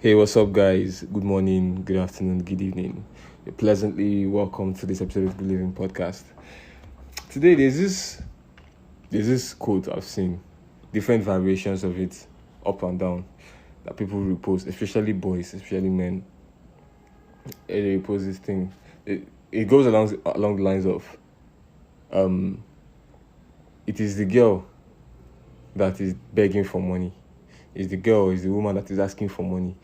Hey, what's up, guys? Good morning, good afternoon, good evening. You're pleasantly welcome to this episode of the Living Podcast. Today, there's this quote I've seen, different variations of it, up and down, that people repost, especially boys, especially men. They repost this thing. It goes along the lines of, it is the girl that is begging for money. It's the woman that is asking for money.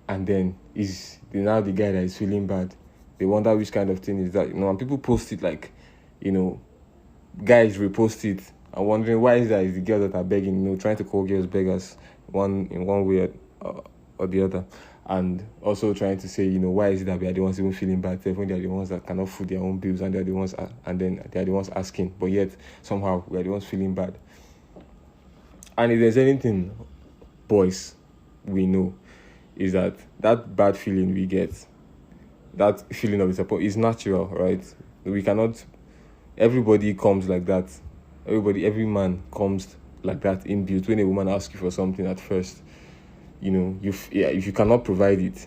And then is now the guy that is feeling bad. They wonder which kind of thing is that. And people post it like, guys repost it and wondering why is that it's the girls that are begging, trying to call girls beggars in one way or the other. And also trying to say, why is it that we are the ones even feeling bad when they are the ones that cannot foot their own bills and then they are the ones asking, but yet somehow we are the ones feeling bad. And if there's anything, boys, we know, is that bad feeling we get, that feeling of disappointment is natural, right? We cannot, everybody comes like that. Every man comes like that inbuilt. When a woman asks you for something at first, if you cannot provide it,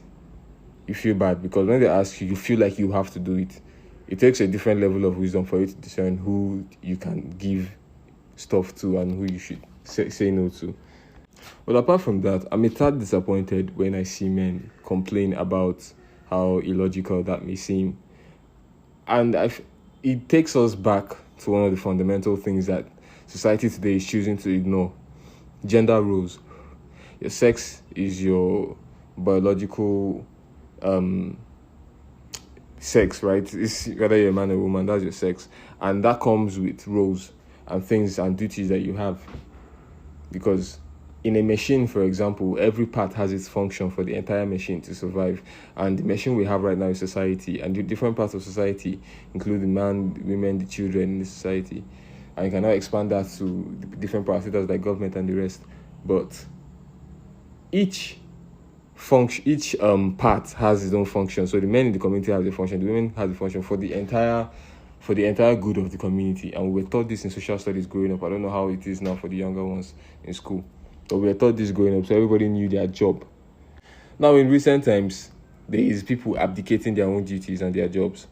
you feel bad, because when they ask you, you feel like you have to do it. It takes a different level of wisdom for you to discern who you can give stuff to and who you should say no to. But apart from that, I'm a tad disappointed when I see men complain about how illogical that may seem. And it takes us back to one of the fundamental things that society today is choosing to ignore: gender roles. Your sex is your biological sex, right? It's whether you're a man or a woman, that's your sex. And that comes with roles and things and duties that you have. Because in a machine, for example, every part has its function for the entire machine to survive. And the machine we have right now is society. And the different parts of society include the man, the women, the children in the society. And you can now expand that to the different parameters like government and the rest. But each part has its own function. So the men in the community have a function, the women have a function for the entire good of the community. And we were taught this in social studies growing up. I don't know how it is now for the younger ones in school, but we were taught this growing up, so everybody knew their job. Now, in recent times, there is people abdicating their own duties and their jobs,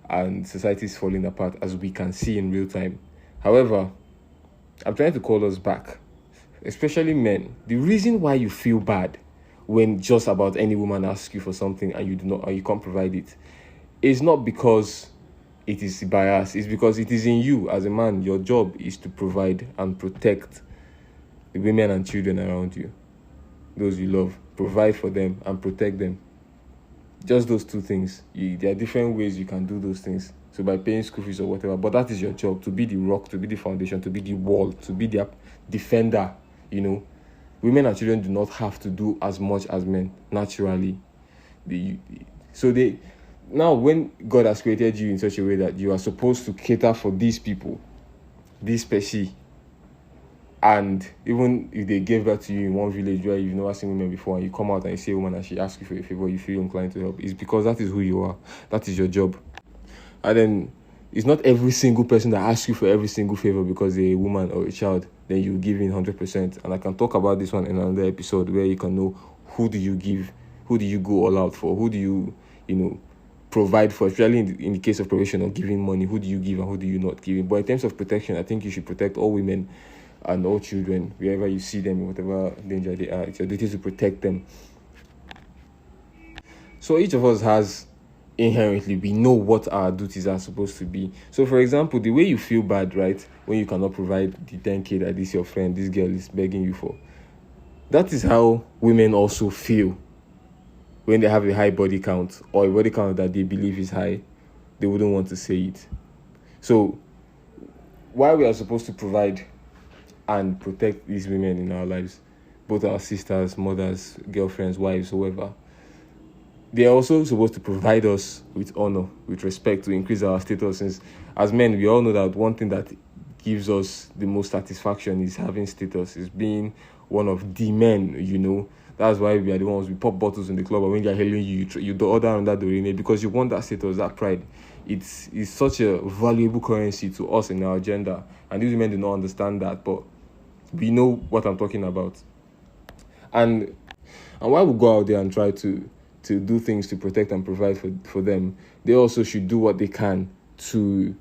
and society is falling apart, as we can see in real time. However, I'm trying to call us back, especially men. The reason why you feel bad when just about any woman asks you for something and you can't provide it is not because it is bias. It's because it is in you as a man. Your job is to provide and protect the women and children around you, those you love. Provide for them and protect them. Just those two things. There are different ways you can do those things. So by paying school fees or whatever, but that is your job: to be the rock, to be the foundation, to be the wall, to be their defender. Women and children do not have to do as much as men naturally. Now, when God has created you in such a way that you are supposed to cater for these people, this species, and even if they gave birth to you in one village where you've never seen women before, and you come out and you see a woman and she asks you for a favor, you feel inclined to help, it's because that is who you are. That is your job. And then it's not every single person that asks you for every single favor because they're a woman or a child, then you give in 100%. And I can talk about this one in another episode where you can know who do you give, who do you go all out for, who do you, provide for, especially in the case of provision or giving money, who do you give and who do you not give. But in terms of protection, I think you should protect all women and all children wherever you see them, in whatever danger they are. It's your duty to protect them. So each of us has, inherently, we know what our duties are supposed to be. So for example, the way you feel bad, right, when you cannot provide the 10k that this girl is begging you for, that is how women also feel when they have a high body count, or a body count that they believe is high. They wouldn't want to say it. So while we are supposed to provide and protect these women in our lives, both our sisters, mothers, girlfriends, wives, whoever, they are also supposed to provide us with honor, with respect, to increase our status. Since as men, we all know that one thing that gives us the most satisfaction is having status, is being one of the men. That's why we are the ones, we pop bottles in the club, and when they're hailing you do order on that dorine, because you want that status, that pride. It's such a valuable currency to us in our agenda, and these women do not understand that, but we know what I'm talking about. And And while we go out there and try to do things to protect and provide for them, they also should do what they can to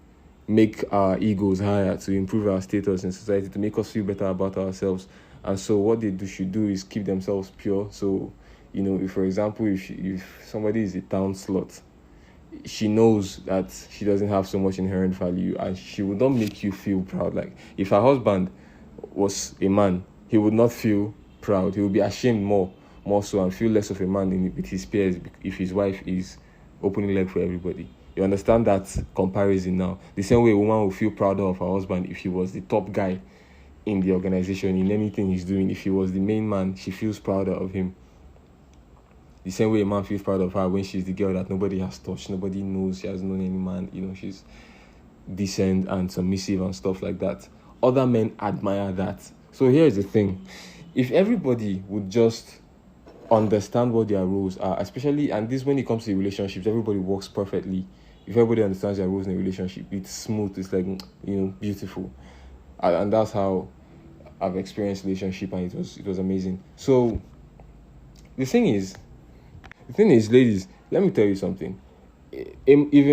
make our egos higher, to improve our status in society, to make us feel better about ourselves. And so what they should do is keep themselves pure. So, if, for example, if somebody is a town slut, she knows that she doesn't have so much inherent value, and she would not make you feel proud. Like, if her husband was a man, he would not feel proud. He would be ashamed more so, and feel less of a man with his peers if his wife is opening leg for everybody. You understand that comparison now? The same way a woman will feel prouder of her husband if he was the top guy in the organization, in anything he's doing. If he was the main man, she feels prouder of him. The same way a man feels proud of her when she's the girl that nobody has touched, nobody knows, she hasn't known any man, she's decent and submissive and stuff like that. Other men admire that. So here's the thing. If everybody would just understand what their roles are, especially, and this when it comes to relationships, everybody works perfectly. If everybody understands their roles in a relationship, it's smooth, it's like, beautiful. And that's how I've experienced relationship, and it was amazing. So the thing is, ladies, let me tell you something. If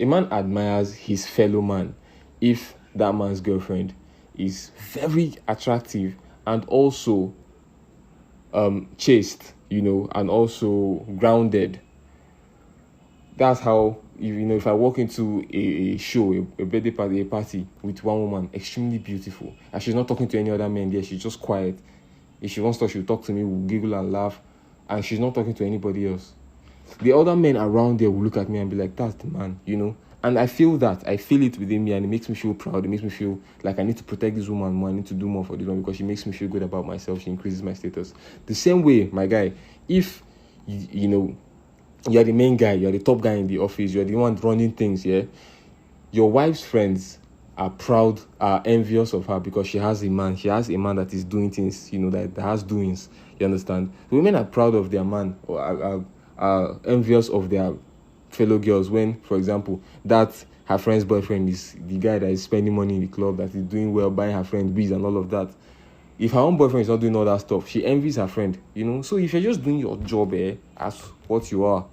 a man admires his fellow man, if that man's girlfriend is very attractive and also chaste, and also grounded, that's how, if I walk into a show, a birthday party, a party with one woman, extremely beautiful, and she's not talking to any other men there, she's just quiet. If she wants to, she'll talk to me, we'll giggle and laugh, and she's not talking to anybody else. The other men around there will look at me and be like, that's the man, And I feel that. I feel it within me, and it makes me feel proud. It makes me feel like I need to protect this woman more. I need to do more for this one because she makes me feel good about myself. She increases my status. The same way, my guy, if, you're the main guy, you're the top guy in the office, you're the one running things, yeah? Your wife's friends are proud, are envious of her because she has a man. She has a man that is doing things, that has doings. You understand? Women are proud of their man, or are envious of their fellow girls when, for example, that her friend's boyfriend is the guy that is spending money in the club, that is doing well, buying her friend bees and all of that. If her own boyfriend is not doing all that stuff, she envies her friend, So if you're just doing your job, as what you are,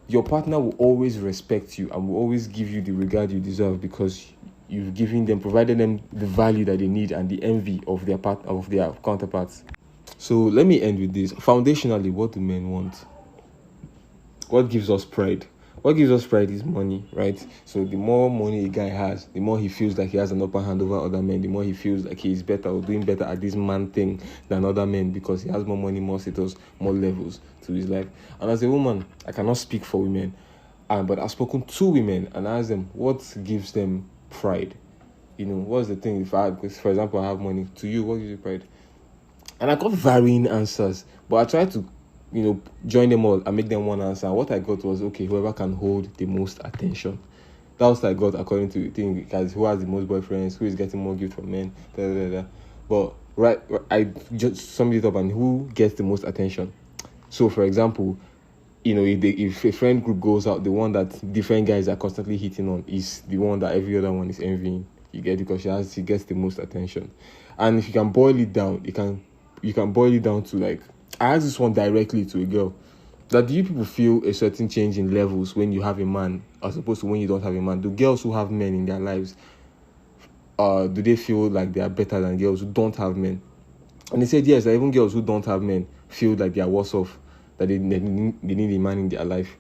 your partner will always respect you and will always give you the regard you deserve because you've provided them the value that they need and the envy of their counterparts. So let me end with this. Foundationally, what do men want? What gives us pride? What gives us pride is money, right? So the more money a guy has, the more he feels like he has an upper hand over other men, the more he feels like he is better or doing better at this man thing than other men because he has more money, more status, more levels to his life. And as a woman, I cannot speak for women, but I've spoken to women and asked them what gives them pride. What's the thing? Because for example, I have money. To you, what gives you pride? And I got varying answers, but I tried to join them all and make them one answer. And what I got was, okay, whoever can hold the most attention. That was what I got according to the thing, because who has the most boyfriends, who is getting more gifts from men, da, da, da, da. But I just summed it up, and who gets the most attention. So, for example, if a friend group goes out, the one that different guys are constantly hitting on is the one that every other one is envying. You get it? Because she gets the most attention. And if you can boil it down, you can boil it down to, like, I asked this one directly to a girl, that do you people feel a certain change in levels when you have a man as opposed to when you don't have a man? Do girls who have men in their lives, do they feel like they are better than girls who don't have men? And they said yes, that even girls who don't have men feel like they are worse off, that they need a man in their life,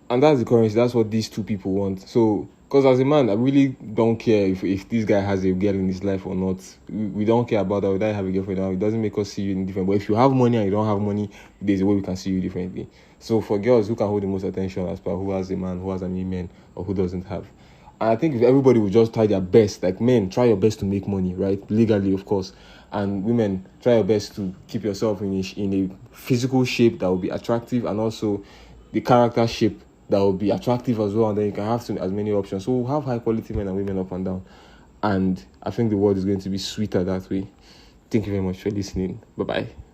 And that's the currency. That's what these two people want. So, because as a man, I really don't care if this guy has a girl in his life or not. We don't care about that. Whether I have a girlfriend or not. It doesn't make us see you in different. But if you have money and you don't have money, there's a way we can see you differently. So for girls, who can hold the most attention as per who has a man, who has an men, or who doesn't have. And I think if everybody would just try their best, like men, try your best to make money, right? Legally, of course. And women, try your best to keep yourself in a physical shape that will be attractive, and also the character shape that will be attractive as well, and then you can have as many options. So we'll have high quality men and women up and down. And I think the world is going to be sweeter that way. Thank you very much for listening. Bye-bye.